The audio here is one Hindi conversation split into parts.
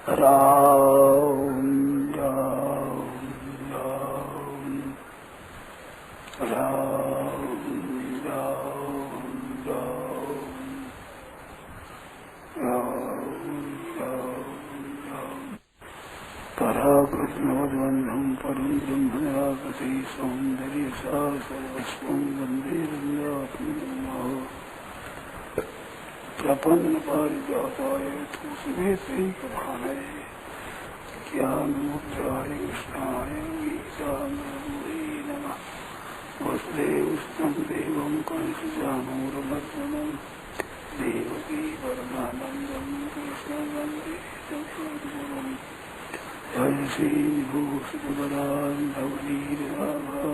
राम राम राम राम राम राम राम पराकृष्णवद्वन्धं परं ब्रह्मयापति सौन्दर्य सा सर्वस्वं वन्दे वृन्दात्मनः प्रपन्न पारिजाताय तुलसीकभानये ज्ञानमुद्राय कृष्णाय गीतामृते नमः। वसुदेवसुतं देवं कंसचाणूरमर्दनं देवकी परमानन्दं कृष्णं वन्दे जगद्गुरुं। जय श्रीविभूषितपदान्धवनीरभाभा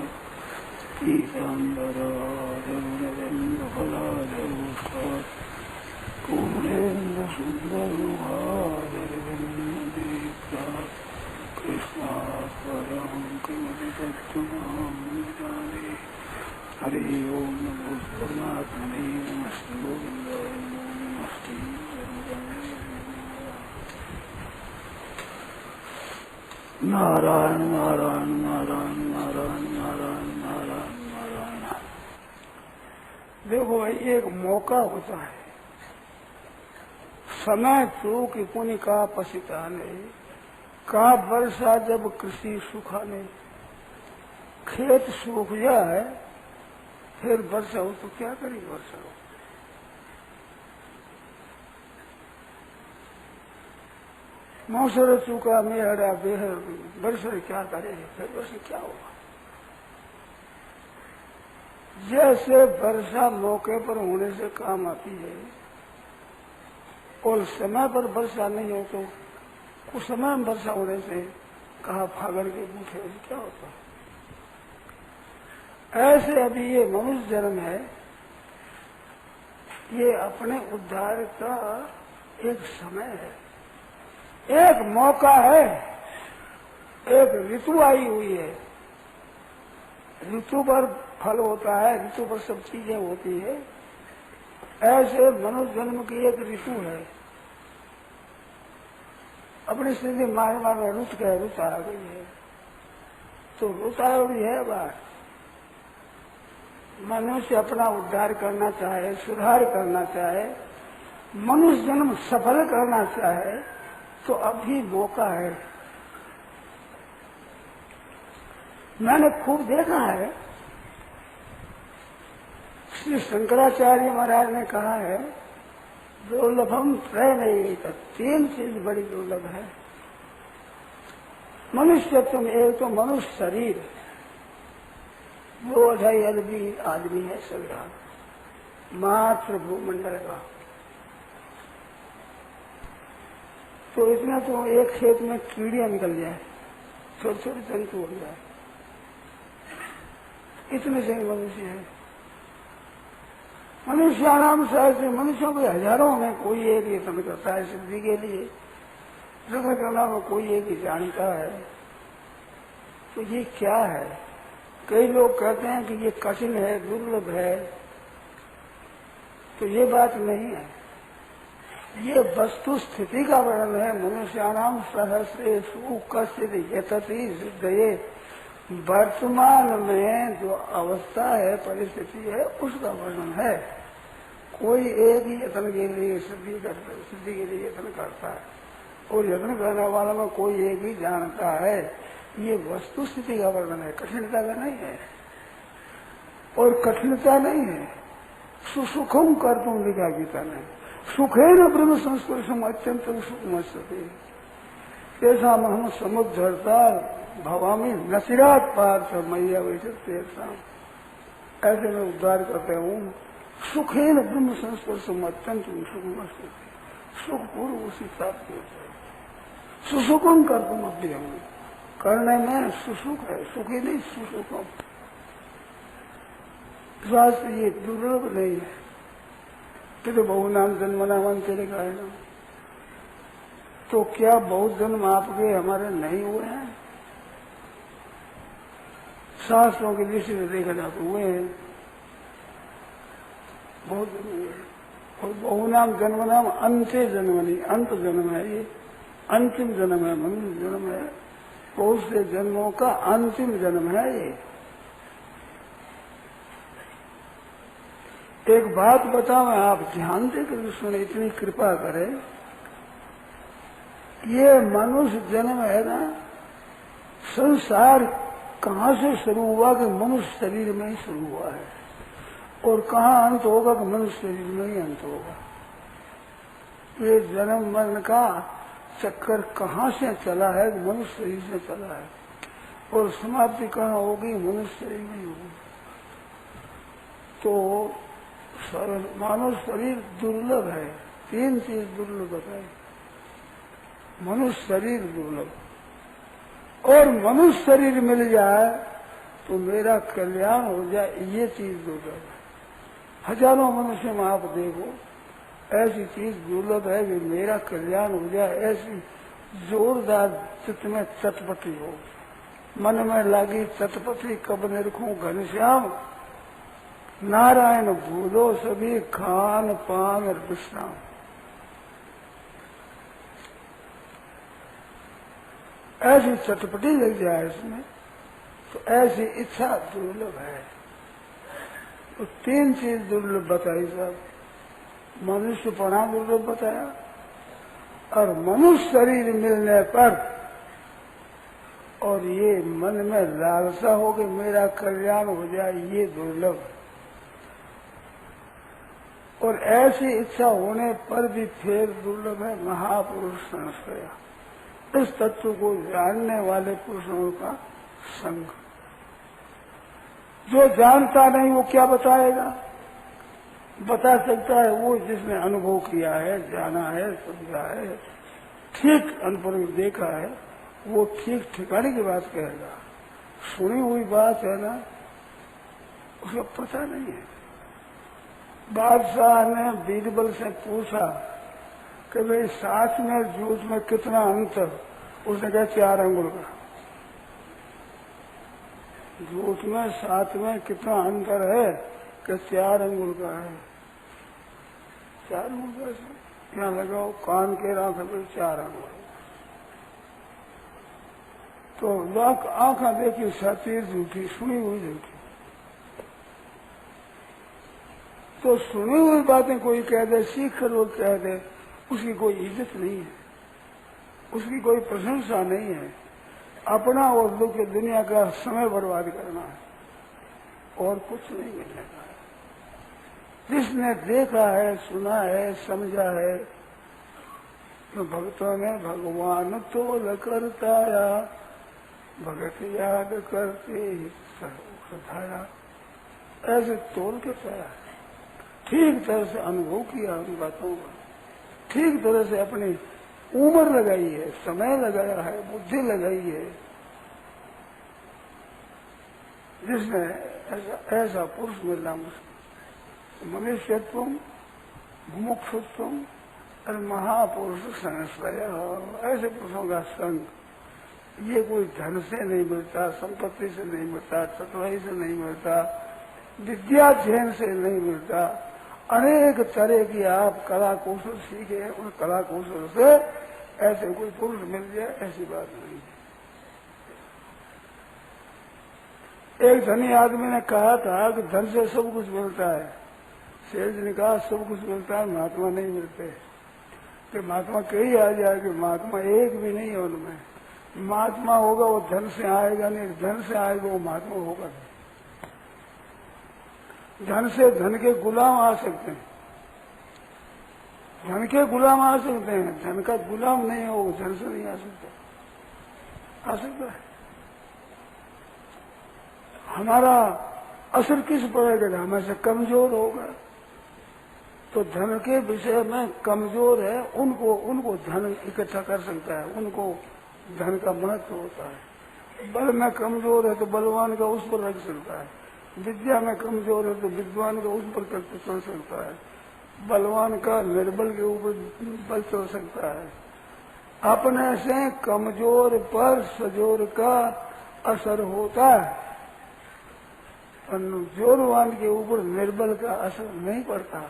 पीताम्बराधरुणगन्धफलाधरोष्टात् पूर्णेन्द्रसुन्दरमुहादरविन्दीप्ता कृष्णात् परं किमपि तत्त्वमहं न जाने। हरि ओं नमो परमात्मने नमस्ते गोविन्दाय नमस्ते। नारायण नारायण नारायण नारायण नारायण नारायण नारायण। देखो भाई, एक मौका होता है, समय चूक पुण्य का पसिता नहीं, का वर्षा जब कृषि सुखा नहीं। खेत सूख जाए फिर वर्षा हो तो क्या करेगी वर्षा हो। मौसम चूका मेहरा बेहर वर्षा क्या करे, फिर वर्षा क्या होगा। जैसे वर्षा मौके पर होने से काम आती है और समय पर वर्षा नहीं हो तो कुछ समय में वर्षा होने से कहा फागण के बूढ़े क्या होता है। ऐसे अभी ये मनुष्य जन्म है, ये अपने उद्धार का एक समय है, एक मौका है, एक ऋतु आई हुई है। ऋतु पर फल होता है, ऋतु पर सब चीजें होती है। ऐसे मनुष्य जन्म की एक ऋतु है। अपनी स्थिति मार में रुत गए, रुत आ गई है तो रुत आई है बात। मनुष्य अपना उद्धार करना चाहे, सुधार करना चाहे, मनुष्य जन्म सफल करना चाहे तो अभी मौका है। मैंने खूब देखा है, श्री शंकराचार्य महाराज ने कहा है दुर्लभम त्रय नहीं, तीन चीज बड़ी दुर्लभ है मनुष्य तुम। एक तो मनुष्य शरीर, वो 2.5 अरबी आदमी है संविधान मात्र भूमंडल का। तो इतना तो एक खेत में कीड़ियां निकल जाए, छोटे छोटे जंतु हो जाए, इतने से मनुष्य है। मनुष्य आराम से मनुष्यों के हजारों में कोई एक यत्न करता है सिद्धि के लिए, यत्न करना में कोई एक ही जानता है। तो ये क्या है? कई लोग कहते हैं कि ये कठिन है, दुर्लभ है, तो ये बात नहीं है। ये वस्तु स्थिति का वर्णन है। मनुष्याणाम सहस्रेषु कश्चित् यतति सिद्धये। वर्तमान में जो अवस्था है, परिस्थिति है, उसका वर्णन है। कोई एक ही यत्न के लिए सिद्धि के लिए यत्न करता है और यत्न करने वाला में कोई एक ही जानता है। ये वस्तु स्थिति का वर्णन है, कठिनता का नहीं है। और कठिनता नहीं है, सुसुखम कर तुम लिखा गीता ने। सुखे न ब्रह्म संस्पर्शम अत्यंत सुखमस्ते ऐसा हम समुद्धरता भवामी नसिरात पार्थ मैया वैसे। ऐसे में उद्धार करते हूँ। सुखे न ब्रह्म संस्पर्शम अत्यंत सुखमस्ते, सुख पूर्व उसी प्राप्त होता है। सुसुखम कर तुम अभी हम करने में सुसुख है, सुखी नहीं सुसुखम। स्वास्थ्य ये दुर्लभ नहीं है। तो बहु नाम जन्म नाम तेरे गाय नाम। तो क्या बहुत जन्म आपके हमारे नहीं हुए हैं? शास्त्रों की दृष्टि से देखा जाए तो हुए हैं, बहुत जन्म हुए। और बहु नाम जन्म नाम अंत्य जन्म नहीं, अंत जन्म है ये। अंतिम जन्म है, मनुष्य जन्म है, बहुत से जन्मों का अंतिम जन्म है ये। एक बात बताओ, आप ध्यान देकर सुने, इतनी कृपा करें। ये मनुष्य जन्म है ना, संसार कहाँ से शुरू हुआ कि मनुष्य शरीर में ही शुरू हुआ है, और कहाँ अंत होगा कि मनुष्य शरीर में ही अंत होगा। ये जन्म मरण का चक्कर कहाँ से चला है कि मनुष्य शरीर से चला है, और समाप्ति कहाँ होगी, मनुष्य शरीर में ही होगी। तो मानव शरीर दुर्लभ है, तीन चीज दुर्लभ है। मनुष्य शरीर दुर्लभ, और मनुष्य शरीर मिल जाए तो मेरा कल्याण हो जाए, ये चीज दुर्लभ है। हजारों मनुष्य में आप देखो, ऐसी चीज दुर्लभ है कि मेरा कल्याण हो जाए, ऐसी जोरदार चित्त में चटपटी हो, मन में लगी चटपटी, कब निरखूं घनश्याम, नारायण भूलो सभी खान पान और विश्राम। ऐसी चटपटी लग जाए इसमें, तो ऐसी इच्छा दुर्लभ है। तो तीन चीज दुर्लभ बताई सब, मनुष्य पना दुर्लभ बताया, और मनुष्य शरीर मिलने पर और ये मन में लालसा हो कि मेरा कल्याण हो जाए, ये दुर्लभ। और ऐसी इच्छा होने पर भी फिर दुर्लभ है महापुरुष संश्रय, इस तत्व को जानने वाले पुरुषों का संग। जो जानता नहीं वो क्या बताएगा? बता सकता है वो जिसने अनुभव किया है, जाना है, समझा है, ठीक अनुभव देखा है, वो ठीक ठिकाने की बात कहेगा। सुनी हुई बात है ना, उसको पता नहीं है। बादशाह ने बीरबल से पूछा कि भाई साथ में जूठ में कितना अंतर? उसने कहा 4 अंगुल का। जूठ में साथ में कितना अंतर है कि 4 अंगुल का है। 4 अंगुल का यहाँ लगाओ, कान के आंख में 4 अंगुल। तो आंखा देखी सती झूठी, सुनी हुई झूठी। तो सुनी हुई बातें कोई कह दे, सीख कर वो कह दे, उसकी कोई इज्जत नहीं है, उसकी कोई प्रशंसा नहीं है। अपना और लोग के दुनिया का समय बर्बाद करना है, और कुछ नहीं मिलने का है। जिसने देखा है, सुना है, समझा है, तो भक्तों ने भगवान तो करताया, भगत याद करते धाया, ऐसे तोल के पाया, ठीक तरह से अनुभव किया उन बातों का, ठीक तरह से अपनी उम्र लगाई है, समय लगाया है, बुद्धि लगाई है। जिसने ऐसा पुरुष मिलना मुश्किल। मनुष्यत्व, मुमुक्षुत्व और महापुरुष संश्रय, ऐसे पुरुषों का संग, ये कोई धन से नहीं मिलता, संपत्ति से नहीं मिलता, चतुराई से नहीं मिलता, विद्याध्ययन से नहीं मिलता। अनेक तरह की आप कला कौशल सीखे, उन कला कौशल से ऐसे कोई पुरुष मिल जाए, ऐसी बात नहीं है। एक धनी आदमी ने कहा था कि धन से सब कुछ मिलता है। सेठ ने कहा सब कुछ मिलता है, महात्मा नहीं मिलते। कि महात्मा कहीं आ जाए कि महात्मा एक भी नहीं है उनमें। महात्मा होगा वो धन से आएगा नहीं, धन से आएगा वो महात्मा होगा नहीं। धन से धन के गुलाम आ सकते हैं, धन के गुलाम आ सकते हैं, धन का गुलाम नहीं हो, वो धन से नहीं आ सकता। आ सकता है। हमारा असर किस पड़ेगा? हमें कमजोर होगा। तो धन के विषय में कमजोर है, उनको धन इकट्ठा कर सकता है, उनको धन का महत्व होता है। बल में कमजोर है तो बलवान का उस पर रख सकता है, विद्या में कमजोर है तो विद्वान का उस पर चल सकता है, बलवान का निर्बल के ऊपर बल चल सकता है। अपने से कमजोर पर सजोर का असर होता है, पर जोरवान के ऊपर निर्बल का असर नहीं पड़ता।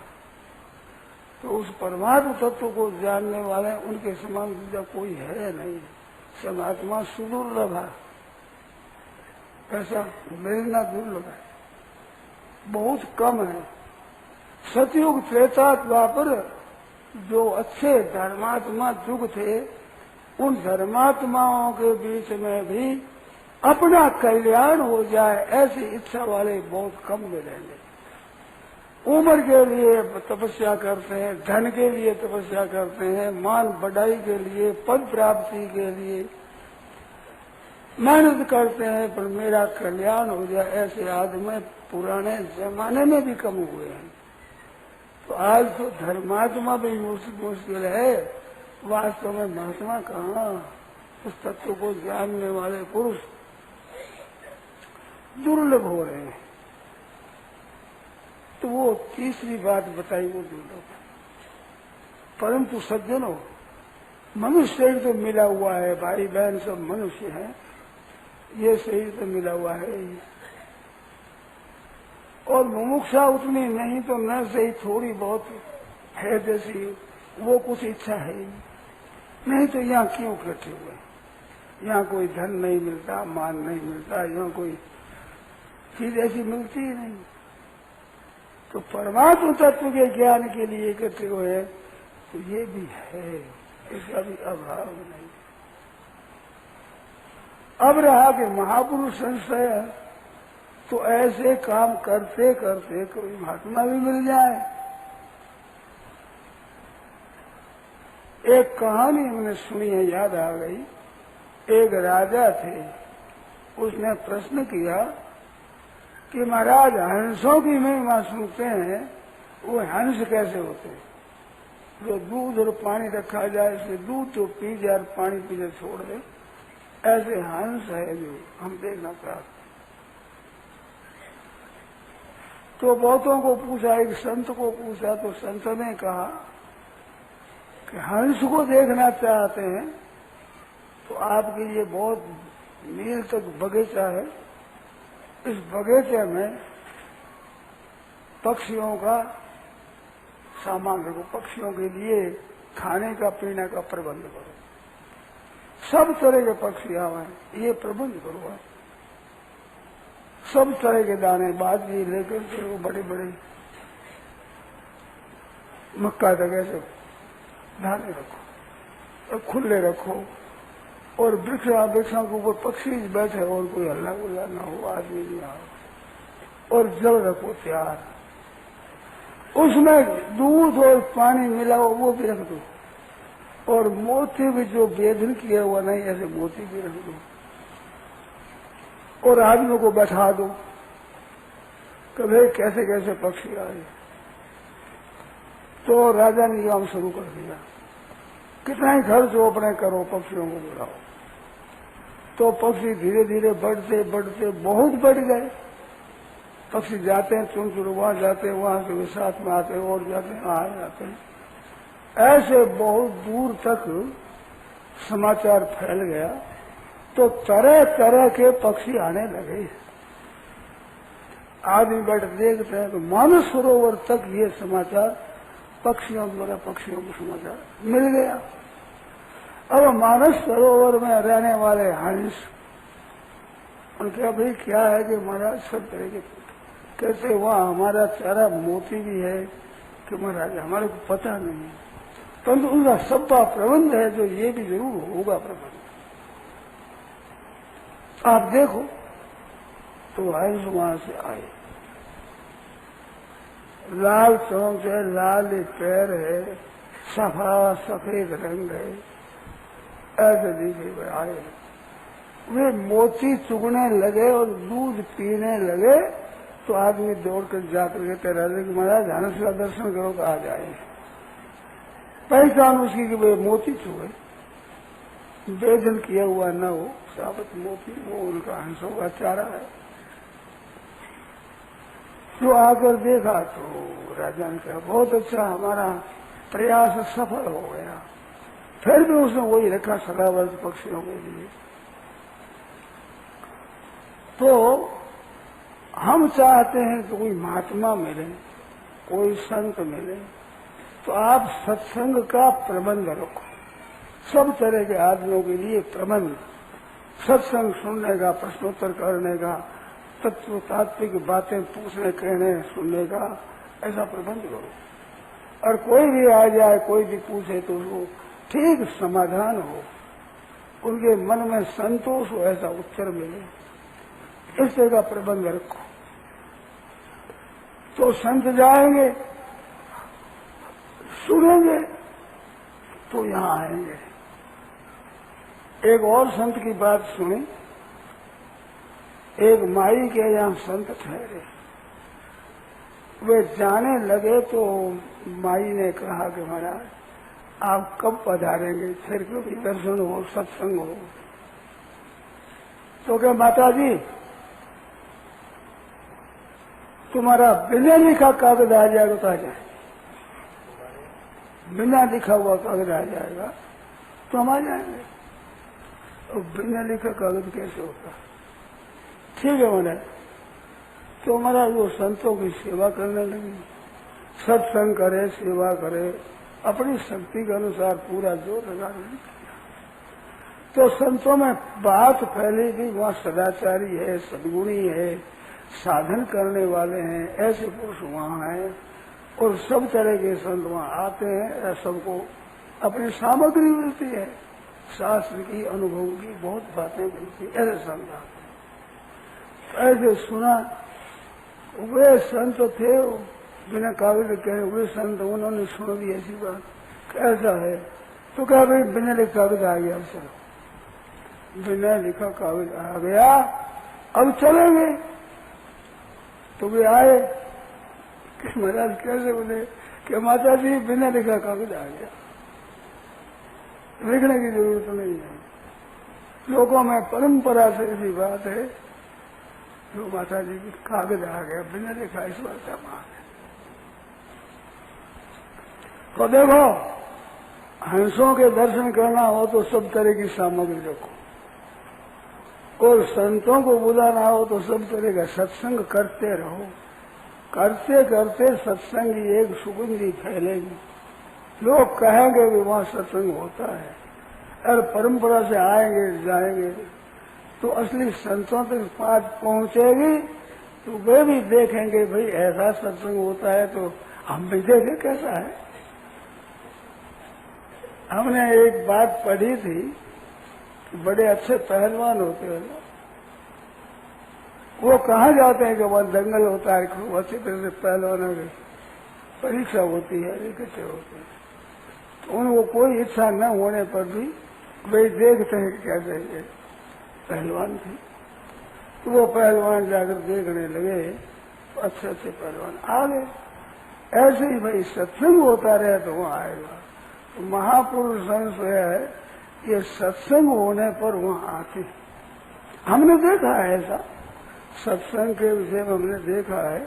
तो उस परमात्म तत्व को जानने वाले उनके समान दूसरा कोई है नहीं। सब आत्मा सुदुर्लभ है, ऐसा मिलना दुर्लभ है, बहुत कम है। सतयुग त्रेता द्वापर जो अच्छे धर्मात्मा युग थे, उन धर्मात्माओं के बीच में भी अपना कल्याण हो जाए ऐसी इच्छा वाले बहुत कम मिलेंगे। उम्र के लिए तपस्या करते हैं, धन के लिए तपस्या करते हैं, मान बढ़ाई के लिए, पद प्राप्ति के लिए मेहनत करते हैं, पर मेरा कल्याण हो जाए ऐसे आदमी पुराने जमाने में भी कम हुए हैं। तो आज तो धर्मात्मा भी मुश्किल है, वास्तव में महात्मा कहाँ, उस तत्व को जानने वाले पुरुष दुर्लभ हो रहे हैं। तो वो तीसरी बात बताई वो दुर्लभ। परंतु सज्जनों, मनुष्य शरीर तो मिला हुआ है, भाई बहन सब मनुष्य हैं, ये शरीर तो मिला हुआ है ही। और मुमुक्षा उतनी नहीं तो न सही थोड़ी बहुत है, जैसी वो कुछ इच्छा है ही नहीं। तो यहाँ क्यों इकट्ठे हुए? यहाँ कोई धन नहीं मिलता, मान नहीं मिलता, यहाँ कोई चीज ऐसी मिलती ही नहीं। तो परमात्मा तत्व के ज्ञान के लिए इकट्ठे हुए, तो ये भी है, इसका भी अभाव नहीं। अब रहा कि महापुरुष संशय, तो ऐसे काम करते करते कोई महात्मा भी मिल जाए। एक कहानी हमने सुनी है, याद आ गई। एक राजा थे, उसने प्रश्न किया कि महाराज हंसों की महिमा सुनते हैं, वो हंस कैसे होते हैं? जो दूध और पानी रखा जाए, इसलिए दूध तो पी जाए और पानी पीने छोड़ दे, ऐसे हंस है जो हम देखना चाहते। तो बहुतों को पूछा, एक संत को पूछा, तो संत ने कहा कि हंस को देखना चाहते हैं तो आपके लिए बहुत मील तक बगीचा है, इस बगीचे में पक्षियों का सामान रखो, पक्षियों के लिए खाने का पीने का प्रबंध करो, सब तरह के पक्षी आवे ये प्रबंध करो। सब तरह के दाने बाजरी लेकर के वो बड़े बड़े मक्का तक ऐसे दाने रखो और खुले रखो, और वृक्षों के ऊपर पक्षी बैठे और कोई हल्ला गुल्ला ना हो, आदमी नहीं आओ, और जल रखो तैयार, उसमें दूध और पानी मिला हो वो भी रख दो, और मोती भी जो बेधन किया हुआ नहीं ऐसे मोती भी रख दो, और आदमियों को बैठा दो कि भाई कैसे कैसे पक्षी आए। तो राजा ने काम शुरू कर दिया, कितना ही खर्च हो अपने करो, पक्षियों को बुलाओ। तो पक्षी धीरे धीरे बढ़ते बढ़ते बहुत बढ़ गए। पक्षी जाते हैं चुन चुन, वहां जाते हैं, वहां से वे साथ में आते हैं, और जाते हैं, आ जाते हैं, ऐसे बहुत दूर तक समाचार फैल गया। तो तरह तरह के पक्षी आने लगे। आदमी बैठ देखते हैं तो मानस सरोवर तक ये समाचार पक्षियों द्वारा पक्षियों को समाचार मिल गया। अब मानस सरोवर में रहने वाले हंस, उनके भाई क्या है कि महाराज सब तरह के कैसे, वहाँ हमारा चारा मोती भी है कि महाराज हमारे को पता नहीं, परंतु उनका सबका प्रबंध है, जो ये भी जरूर होगा प्रबंध। आप देखो तो हंस वहां से आए, लाल चौंक है, लाल पैर है, सफा सफेद रंग है, ऐसे दिखे आए। वे मोती चुगने लगे और दूध पीने लगे। तो आदमी दौड़कर जाकर कहते राजा कि महाराज हंस का दर्शन करो तो आ जाए। पहचान उसकी कि वे मोती चुगे, वेदन किया हुआ न हो, साबत मोती, वो उनका हंसों का चारा है। जो आकर देखा तो राजा ने कहा बहुत अच्छा, हमारा प्रयास सफल हो गया। फिर भी उसने वही रखा सदावर्त पक्षियों के लिए। तो हम चाहते हैं कि कोई महात्मा मिले, कोई संत मिले, तो आप सत्संग का प्रबंध रखो, सब तरह के आदमियों के लिए प्रबंध, सत्संग सुनने का, प्रश्नोत्तर करने का, तत्व तात्विक बातें पूछने कहने सुनने का, ऐसा प्रबंध करो। और कोई भी आ जाए, कोई भी पूछे तो उसको ठीक समाधान हो, उनके मन में संतोष हो, ऐसा उत्तर मिले, इस तरह का प्रबंध रखो। तो संत जाएंगे, सुनेंगे, तो यहाँ आएंगे। एक और संत की बात सुनी। एक माई के यहाँ संत ठहरे, वे जाने लगे तो माई ने कहा कि महाराज आप कब पधारेंगे, फिर क्योंकि दर्शन हो, सत्संग हो। तो क्या माता जी तुम्हारा बिना लिखा कागज आ जाएगा तो आ जाए, बिना लिखा हुआ कागज आ जाएगा तो हम आ जाएंगे। और बिना लिखा कागज कैसे होता? ठीक है महाराज। तो महाराज वो संतों की सेवा करने लगी, सत्संग करे, सेवा करे, अपनी शक्ति के अनुसार पूरा जोर लगा रही। तो संतों में बात फैली भी, वहाँ सदाचारी है, सद्गुणी है, साधन करने वाले हैं, ऐसे पुरुष वहाँ हैं। और सब तरह के संत वहाँ आते हैं, सबको अपनी सामग्री मिलती है, शास्त्र की, अनुभव की बहुत बातें मिलती, ऐसे संत आते। ऐसे सुना, वे संत थे बिना कागज कहे, वे संत उन्होंने सुन दी ऐसी बात, कैसा है? तो क्या भाई बिना लिखा कागज आ गया, चलो बिना लिखा कागज आ गया, अब चलेंगे। तो वे आए कि महाराज कैसे? बोले कि माता जी बिना लिखा कागज आ गया, लिखने की जरूरत नहीं है। लोगों में परंपरा से ऐसी बात है, जो माता जी की कागज आ गया बिना लिखा, इस बात का मान है। तो देखो, हंसों के दर्शन करना हो तो सब तरह की सामग्री रखो, और संतों को बुलाना हो तो सब तरह का सत्संग करते रहो। करते करते सत्संग की एक सुगंधी फैलेगी, लोग कहेंगे कि वहाँ सत्संग होता है, और परंपरा से आएंगे जाएंगे तो असली संतों तक बात पहुँचेगी, तो वे भी देखेंगे भाई ऐसा सत्संग होता है, तो हम भी देखें कैसा है। हमने एक बात पढ़ी थी, बड़े अच्छे पहलवान होते हैं, वो कहाँ जाते हैं कि वहाँ दंगल होता है, खूब अच्छी तरह से पहलवानों की परीक्षा होती है, इकट्ठे होते हैं, तो उनको कोई इच्छा न होने पर भी वे देखते हैं कि कैसे ये पहलवान थे। तो वो पहलवान जाकर देखने लगे, तो अच्छे अच्छे पहलवान आ गए। ऐसे ही भाई सत्संग होता रहे तो वहाँ आएगा। तो महापुरुष संत है, ये सत्संग होने पर वहाँ आते। हमने देखा है ऐसा, सत्संग के विषय में हमने देखा है,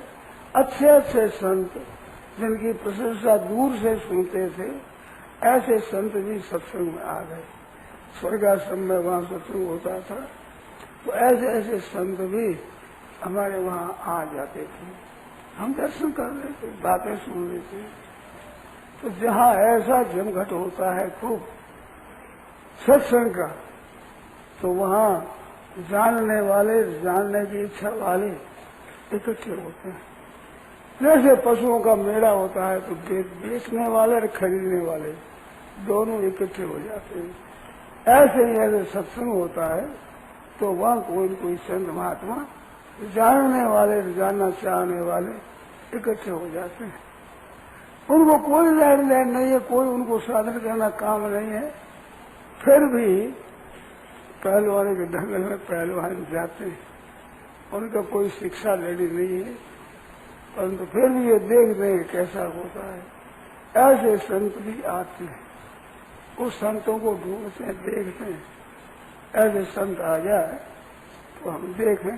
अच्छे अच्छे संत जिनकी प्रशंसा दूर से सुनते थे, ऐसे संत भी सत्संग में आ गए। स्वर्गाश्रम में वहाँ सत्संग होता था, तो ऐसे ऐसे संत भी हमारे वहाँ आ जाते थे, हम दर्शन कर लेते, बातें सुन लेते। तो जहाँ ऐसा जमघट होता है खूब सत्संग का, तो वहाँ जानने वाले, जानने की इच्छा वाले इकट्ठे होते हैं। जैसे पशुओं का मेला होता है तो बेचने वाले और खरीदने वाले दोनों इकट्ठे हो जाते हैं। ऐसे ही ऐसे सत्संग होता है तो वहाँ कोई न कोई संत महात्मा, जानने वाले, जानना चाहने वाले इकट्ठे हो जाते हैं। उनको कोई लेन देन नहीं है, कोई उनको साधन करना काम नहीं है, फिर भी पहलवान के दंगल में पहलवान जाते हैं, उनका कोई शिक्षा लेनी नहीं है, परंतु फिर भी ये देखते हैं कैसा होता है। ऐसे संत भी आते हैं, उस संतों को ढूंढते हैं, देखते हैं, ऐसे संत आ जाए तो हम देखें,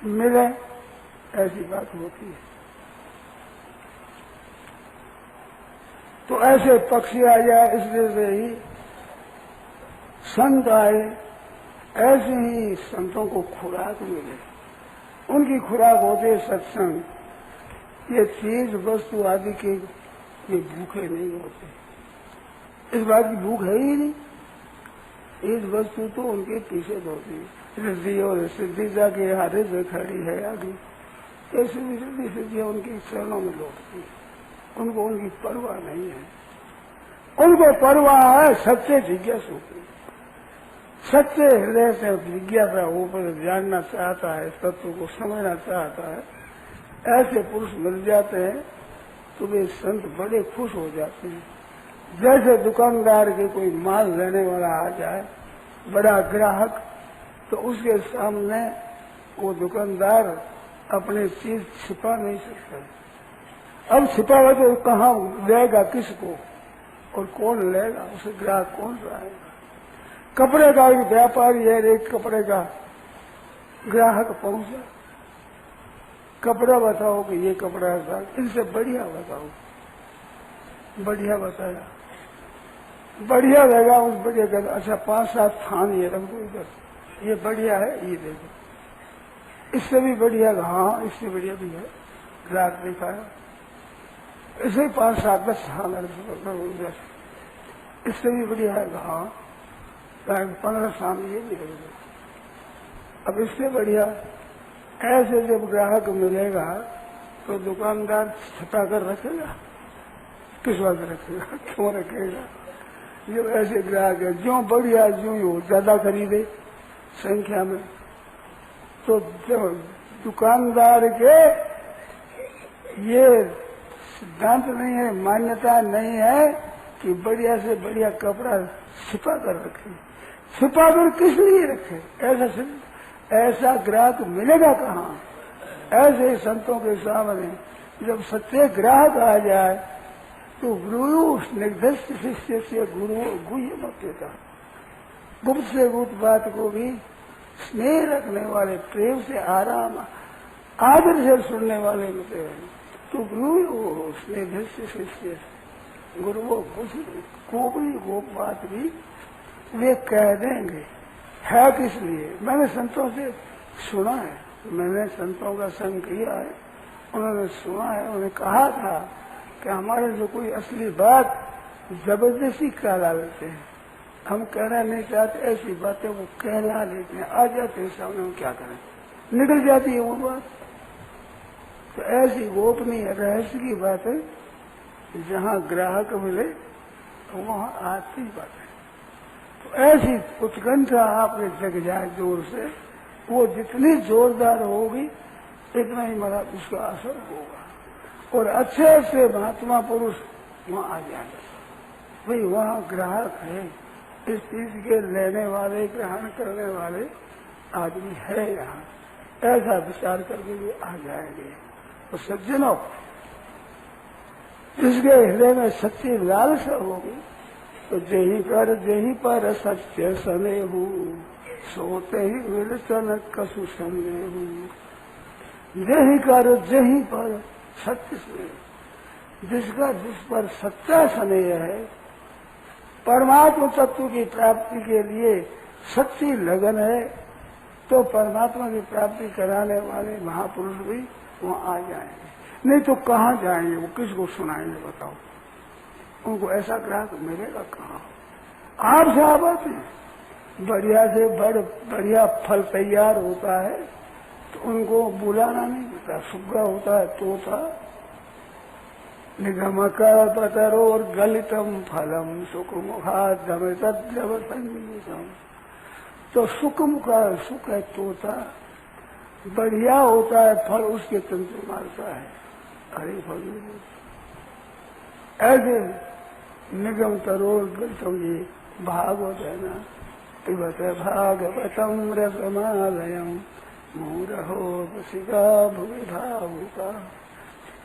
मिले, ऐसी बात होती है। तो ऐसे पक्षी आ जाए, इसलिए से ही संत आए, ऐसे ही संतों को खुराक मिले। उनकी खुराक होती है सत्संग। ये चीज वस्तु आदि की ये भूखे नहीं होते। इस बात की भूख है ही नहीं। इस वस्तु तो उनके पीछे दौड़ती है। रिद्धि और सिद्धि जाके हारे से खड़ी है आगे, ऐसी भी रिद्धि सिद्धियां उनके चरणों में लौटती है। उनको उनकी परवाह नहीं है। उनको परवाह है सच्चे जिज्ञासु की। सच्चे हृदय से जिज्ञासा ऊपर जानना चाहता है, तत्व को समझना चाहता है, ऐसे पुरुष मिल जाते हैं तो वे संत बड़े खुश हो जाते हैं। जैसे दुकानदार के कोई माल लेने वाला आ जाए, बड़ा ग्राहक, तो उसके सामने वो दुकानदार अपनी चीज छिपा नहीं सकता। अब छिपावे तो कहाँ लेगा, किसको और कौन लेगा, उसे ग्राहक कौन सा आएगा। कपड़े का एक व्यापारी है, एक कपड़े का ग्राहक पहुंचा, कपड़ा बताओ कि ये कपड़ा है, इनसे बढ़िया बताओ। बढ़िया बताया, बढ़िया रहेगा, उस बढ़िया का अच्छा 5-7 थान ये रख दो इधर, ये बढ़िया है, ये देखो। इससे भी बढ़िया, हाँ इससे बढ़िया भी है, ग्राहक दिखाया। इससे 5-7-10 थान रख दो, इससे भी बढ़िया है, हाँ 15 थान ये भी रख दो। अब इससे बढ़िया, ऐसे जब ग्राहक मिलेगा तो दुकानदार छुपा कर रखेगा, किस बात रखेगा, क्यों रखेगा। जो ऐसे ग्राहक है, जो बढ़िया जो हो ज्यादा खरीदे संख्या में, तो दुकानदार के ये सिद्धांत नहीं है, मान्यता नहीं है कि बढ़िया से बढ़िया कपड़ा छिपा कर रखे। छिपा कर किस लिए रखे, ऐसा ग्राहक मिलेगा कहाँ। ऐसे संतों के सामने जब सच्चे ग्राहक आ जाए तो गुरु निर्दिष्ट शिष्य से गुरु गुह्य मत देता। गुप्त से गुप्त बात को भी स्नेह रखने वाले, प्रेम से आराम आदर से सुनने वाले होते हैं। तो गुरु निर्दिष्ट शिष्य गुरु वो कोई गोप बात भी वे कह देंगे। है किस लिए, मैंने संतों से सुना है, मैंने संतों का संग किया है, उन्होंने सुना है, उन्होंने कहा था कि हमारे जो कोई असली बात जबरदस्ती कहला लेते हैं, हम कहना नहीं चाहते, ऐसी बातें वो कहला लेते हैं, आ जाते हैं सामने, हम क्या करें, निकल जाती है वो बात। तो ऐसी गोपनीय रहस्य की बातें जहाँ ग्राहक मिले तो वहाँ आती बात है। तो ऐसी उत्कंठा आपने जग जाए जोर से, वो जितनी जोरदार होगी इतना ही मेरा उसका असर होगा और अच्छे अच्छे महात्मा पुरुष वहाँ आ जाएंगे। भाई वहाँ ग्राहक है, इस चीज के लेने वाले, ग्रहण करने वाले आदमी है यहाँ, ऐसा विचार करके भी आ जाएंगे। तो सज्जनों, जिसके हृदय में सच्ची लालसा होगी तो जही पर सत्य सने हूँ, सोते ही विलसन कसु सने हूँ। जही पर सत्य स्नेह, जिसका जिस पर सच्चा स्नेह है, परमात्मा तत्व की प्राप्ति के लिए सच्ची लगन है, तो परमात्मा की प्राप्ति कराने वाले महापुरुष भी वहाँ आ जाएंगे। नहीं तो कहाँ जाएंगे, वो किसको सुनाएंगे बताओ। उनको ऐसा ग्राहक मिलेगा कहाँ। आपसे आप आते हैं, बढ़िया से बढ़िया फल तैयार होता है तो उनको बुलाना नहीं होता। सुग्गा होता है तोता, निगमकर पतरोर गलितम फलम सुखमुखाद्यम तद्रव संगीतम। तो सुखमुख सुख है तोता, बढ़िया होता है फल, उसके तंत्र मारता है, हरे फल। ऐसे निगम तरोर गलितम, ये भागवत है ना, पिबत भागवतम रसमालयम मूरहो वसिका भुवि भावुका।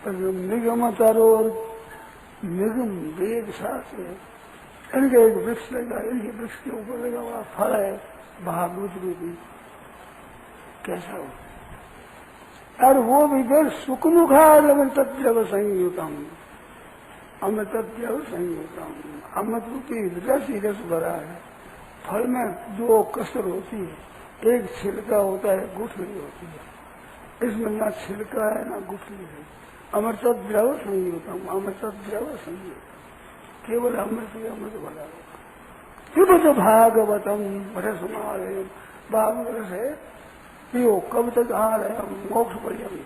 निगम तरोर, निगम वेद शास्त्र, इनके एक वृक्ष लगा, इनके वृक्ष के ऊपर लगा हुआ फल है भागवत रूपी। कैसा हो, और वो भी फिर सुखमुखाद अमृतद्रव संयुतम, अमृतद्रव संयुतम, अमृत रूपी रस ही रस भरा है। फल में दो कसर होती है, एक छिलका होता है, गुठली होती है। इसमें ना छिलका है ना गुठली है, अमृतत्व द्रव संयुतम, अमृतत्व द्रव संयुतम, केवल अमृत ही अमृत बना होगा। पिबत भागवतम रसमालय, भागवत रस है पियो, कब तक आ रहे हम मोक्ष पर्यंत,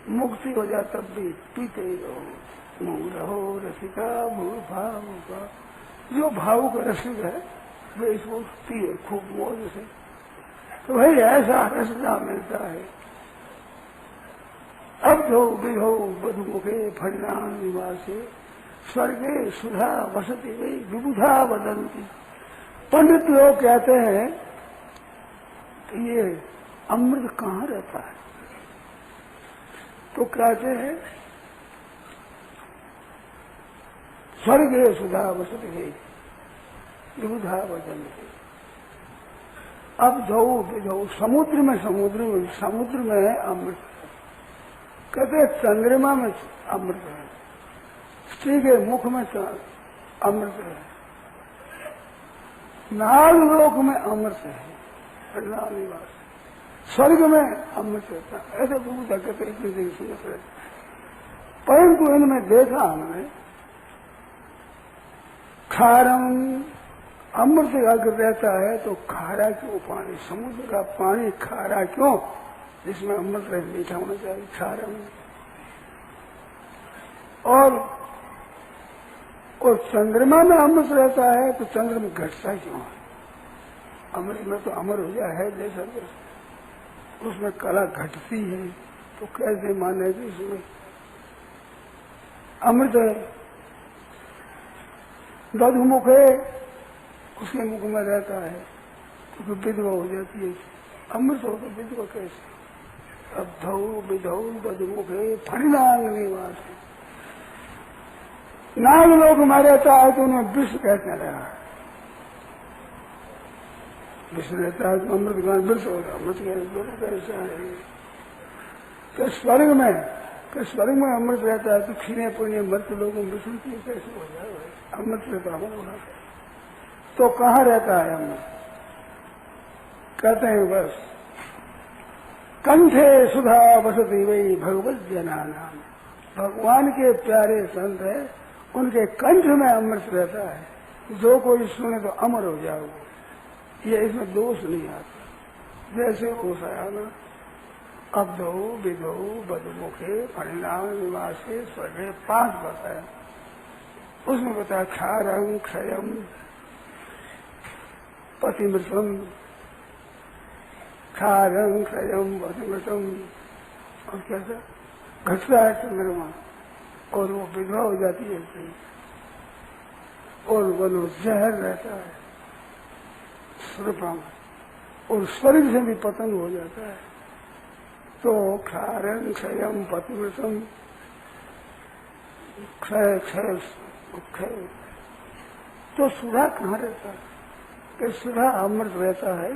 मुक्ति हो जाए तब भी पीते ही रहो। रहो रसिका भूल भाव का, जो भाव का रसिक है वे इसको पिए खूब मौज से। तो भाई ऐसा रसना मिलता है। अब जो विधो बधुमुखे फलिनाम निवासे स्वर्गे सुधा वसती वही विबुधा बदलती। पंडित लोग कहते हैं कि ये अमृत कहाँ रहता है, तो कहते हैं स्वर्गे सुधा वसती वही विबुधा बदलती। अब जो समुद्र में है अमृत। कहते चंद्रमा में अमृत है, स्त्री के मुख में अमृत है, नागलोक में अमृत है, निवास, स्वर्ग में अमृत रहता है। ऐसे गुरु कहते इतनी देर सुनते रहते। परंतु इनमें देखा हमने खारम अमृत अगर रहता है तो खारा क्यों पानी, समुद्र का पानी खारा क्यों, जिसमें अमृत रह मीठा होना चाहिए खारा में। और चंद्रमा में अमृत रहता है तो चंद्र में घटता क्यों है, अमृत में तो अमर हो जाए है जैसा, उसमें कला घटती है तो कैसे माने कि इसमें अमृत है। बधुमुख है उसके मुख में रहता है तो विधवा हो जाती है, अमृत हो तो विधवा कैसे। अब धौ विधौ बधुमुखे फलिनांग निवास, नागलोक में रहता है तो उन्हें विष कहते रहा, विष रहता है तो अमृत का विष होगा, अमृत कैसा है। तो स्वर्ग में अमृत रहता है तो खीने पुण्य मृत लोगों में विष कैसे हो जाए, अमृत रहता होगा। तो कहाँ रहता है अमृत, कहते हैं बस कंठे सुधा वसती वही भगवत जनानाम, भगवान के प्यारे संत है उनके कंठ में अमृत रहता है, जो कोई सुने तो अमर हो जाओगे, ये इसमें दोष नहीं आता। जैसे ओसायाना अब्धो विधो बधुमुखे फलिनाम निवासे स्वर्गे 5 बताया, उसमें बताया क्षारं क्षयम पतिमृतम, क्षारं क्षयम पतिमृतम, और कैसा घटता है चंद्रमा और वो विधवा हो जाती है, और वनो जहर रहता है सर्पा में, और स्वर्ग से भी पतन हो जाता है। तो क्षारं क्षयम पतिमृतम, क्षय क्षय क्षय, तो सुधा कहाँ रहता है, कि सुधा अमृत रहता है।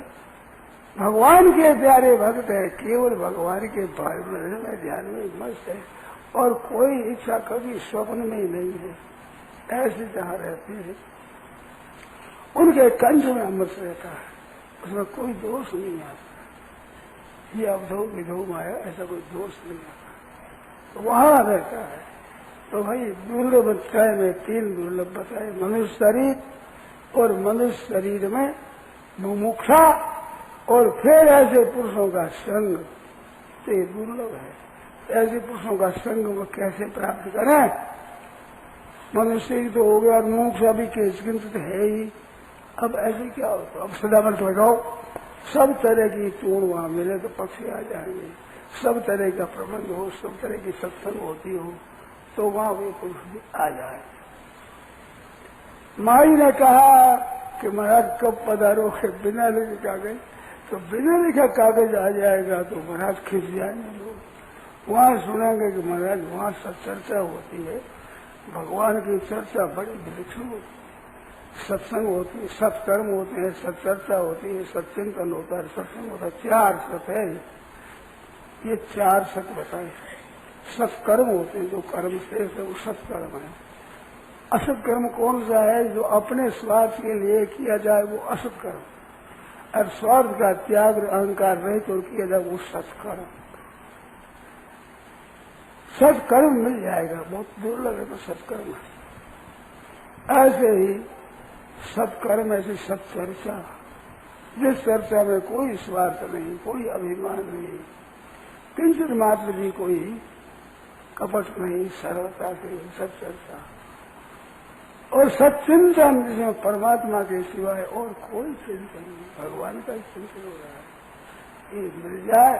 भगवान के प्यारे भक्त है, केवल भगवान के बारे में ध्यान में मस्त है, और कोई इच्छा कभी स्वप्न में ही नहीं है, ऐसे जहाँ रहते हैं उनके कंठ में अमृत रहता है, उसमें कोई दोष नहीं आता। ये अवधो विधो माया ऐसा कोई दोष नहीं आता, तो वहाँ रहता है। तो भाई दुर्लभ अध्याय में 3 दुर्लभ बताए, मनुष्य शरीर और मनुष्य शरीर में मुमुक्षा और फिर ऐसे पुरुषों का संग, तो ये दुर्लभ है। ऐसे पुरुषों का संग वो कैसे प्राप्त करें, मनुष्य ही तो हो गया और मुमुक्षा भी किंचित है ही। अब ऐसे क्या होता, अब सदामत हो जाओ, सब तरह की चूर्ण वहां मिले तो पक्षी आ जाएंगे, सब तरह का प्रबंध हो, सब तरह की सत्संग होती हो तो वहां वे पुरुष भी आ जाए। माई ने कहा कि महाराज कब पधारो के बिना लिखे कागज, तो बिना लिखा कागज आ जाएगा तो महाराज खिंच जाएंगे लोग, वहां सुनेंगे कि महाराज वहां सत्चर्चा होती है, भगवान की चर्चा बड़ी विलक्षण होती है, सत्संग होती है, सत्कर्म होते हैं, सत्चर्चा होती है, सत्चिंतन होता है, सत्संग होता है। 4 सत है, ये 4 सत बताए। सत्कर्म होते हैं, जो कर्म श्रेष्ठ है वो सत्कर्म है। असत कर्म कौन सा है, जो अपने स्वार्थ के लिए किया जाए वो असत कर्म, और स्वार्थ का त्याग अहंकार रहित और किया जाए वो सत्कर्म। सत्कर्म मिल जाएगा, बहुत दुर्लभ है तो सत्कर्म है। ऐसे ही सत्कर्म, ऐसी सत्चर्चा, जिस चर्चा में कोई स्वार्थ नहीं, कोई अभिमान नहीं, किंचित मात्र भी कोई कपट नहीं, सरलता से सत्चर्चा और सच्चिंतन, जिसमें परमात्मा के सिवाय और कोई चिंतन नहीं, भगवान का चिंतन हो रहा है, ये मिल जाए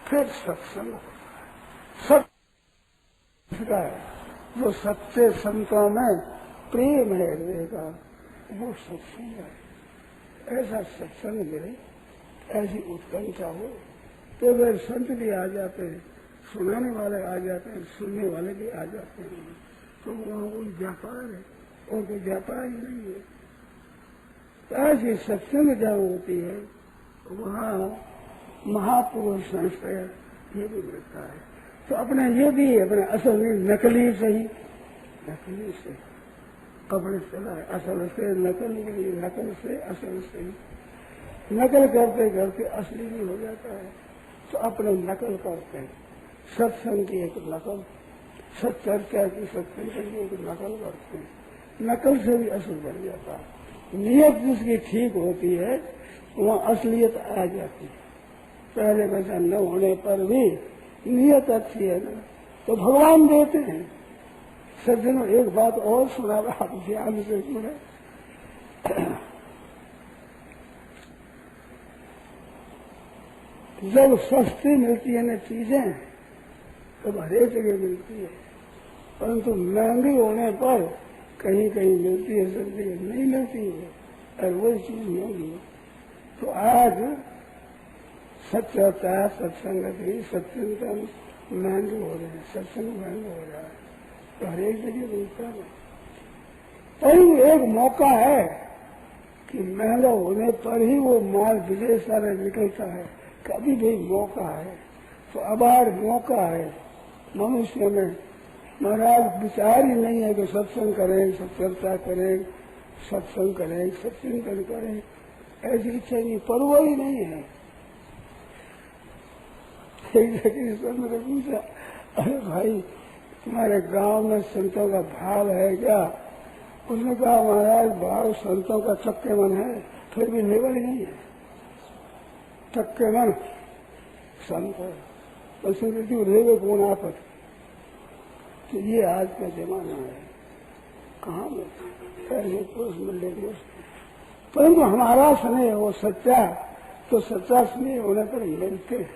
फिर सत्संग होता है। सत्य है जो सच्चे संतों में प्रेम है हृदय का, वो सत्संग है। ऐसा सत्संग मिले, ऐसी उत्कंठा हो तो वे संत भी आ जाते हैं, सुनाने वाले आ जाते हैं, सुनने वाले भी आ जाते हैं। तो वहाँ कोई व्यापार है और कोई व्यापार ही नहीं है। तो ऐसी सत्संग जहाँ होती है वहाँ महापुरुष संस्कार ये भी मिलता है। तो अपने ये भी अपने असल में नकली सही, नकली से अपने चला है, असल से नकल निकली, नकल से असल से, नकल करते करते असली भी हो जाता है। तो अपने नकल करते हैं, सत्संग की एक नकल, सत्चर्चा की सत्संग की एक नकल करते हैं, नकल से भी असल बन जाता है। नियत जिसकी ठीक होती है वहाँ असलियत आ जाती है। पहले वैसा न होने पर भी नियत अच्छी है ना, तो भगवान देते हैं। सज्जनों एक बात और सुना, आप ध्यान से सुने। जब सस्ती मिलती है ना चीजें तब हरेक जगह मिलती है, परंतु महंगी होने पर कहीं कहीं मिलती है, सब जगह नहीं मिलती है, और वही चीज महंगी है। तो आज सच्चता, सत्संगति, सत्चिंतन महंगे हो रहे हैं, सत्संग महंगा हो रहा है, तो हरेक जगह मिलता है। पर एक मौका है कि महंगा होने पर ही वो माल विदेश सारा निकलता है, कभी भी मौका है। तो अबार मौका है मनुष्य में। महाराज विचार ही नहीं है कि सत्संग करें, सत्चर्चा करें, सत्संग करें, सत्चिंतन करें, ऐसी इच्छा नहीं, पर वो ही नहीं है। एक जगह संत ने पूछा, अरे भाई तुम्हारे गांव में संतों का भाव है क्या? उसने कहा महाराज भाव संतों का चक्के मन है, फिर भी लेवल ही नहीं है। चक्के मन संत है, रेवे कौन आपत। तो ये आज का जमाना है, कहाँ में पुरुष मिलने के, परंतु हमारा स्नेह वो सच्चा, तो सच्चा स्नेह होने पर मिलते हैं,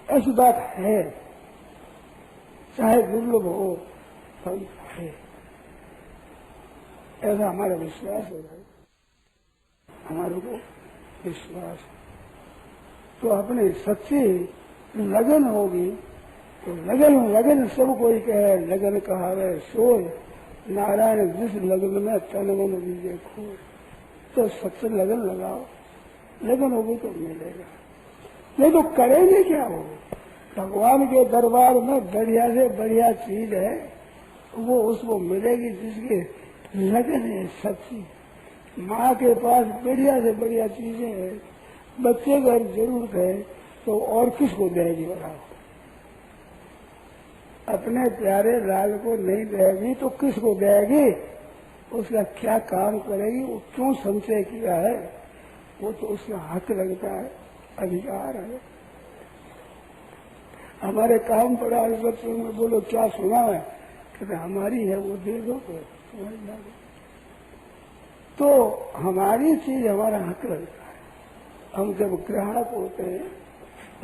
ऐसी बात है, चाहे दुर्लभ हो पर है, ऐसा हमारा विश्वास है भाई, हमारे को विश्वास। तो अपने सच्ची लगन होगी तो लगन सब कोई कहे, लगन कहावे सोय, नारायण जिस लगन में तन मन दीजिए खोए। तो सच्ची लगन लगाओ, लगन होगी तो मिलेगा, नहीं तो करेंगे क्या हो। भगवान के दरबार में बढ़िया से बढ़िया चीज है, वो उसको मिलेगी जिसकी लगन है सच्ची। माँ के पास बढ़िया से बढ़िया चीजें है, बच्चे घर जरूरत है तो और किसको देगी बताओ। अपने प्यारे लाल को नहीं देगी तो किसको देगी, उसका क्या काम करेगी, वो क्यों संचय किया है, वो तो उसका हक लगता है, अधिकार है। हमारे काम पड़ा इस बच्चों में, बोलो क्या सुना है, कहते हमारी है वो दे दो तो हमारी चीज हमारा हक लगता है। हम जब ग्राहक होते हैं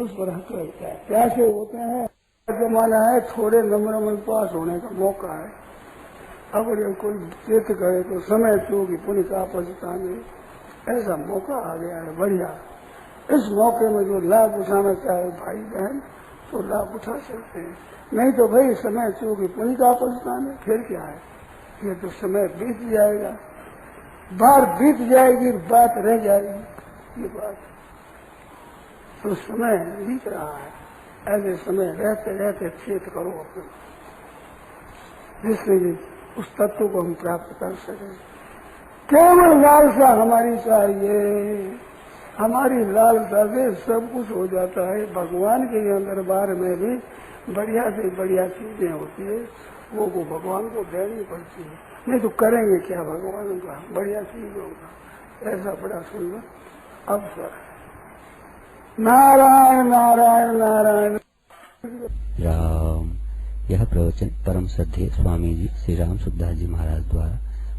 उस पर हक लगता है। प्यासे होते हैं, जमाना है थोड़े नंबर में पास होने का मौका है, अगर कोई चित करे तो समय चूकी पुण्य का पछताने, ऐसा मौका आ गया है बढ़िया। इस मौके में जो लाभ उठाना चाहे भाई बहन तो लाभ उठा सकते हैं, नहीं तो भाई समय चूकी पुण्य का पछताने, फिर क्या है, ये तो समय बीत जाएगा, बार बीत जाएगी, बात रह जाएगी, ये बात तो समय बीत रहा है। ऐसे समय रहते रहते चेत करो अपने, जिससे भी उस तत्व को हम प्राप्त कर सके। केवल लालसा हमारी चाहिए, हमारी लालसा से सब कुछ हो जाता है। भगवान के यहाँ दरबार में भी बढ़िया से बढ़िया चीजें होती है, वो भगवान को देनी पड़ती है, नहीं तो करेंगे क्या भगवान का बढ़िया चीज होगा। ऐसा बड़ा सुंदर अवसर। नारायण नारायण नारायण राम। यह प्रवचन परम श्रद्धेय स्वामी जी श्री राम सुखदास जी महाराज द्वारा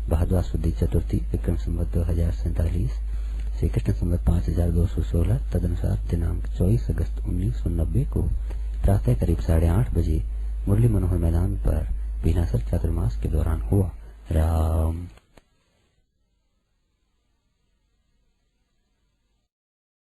भाद्रवा शुद्ध चतुर्थी विक्रम संवत 2047 श्री कृष्ण संवत 5216 तदनुसार दिनांक 24 अगस्त 1990 को प्रातः करीब 8:30 बजे मुरली मनोहर मैदान पर बीनासर चातुर्मास के दौरान हुआ। राम।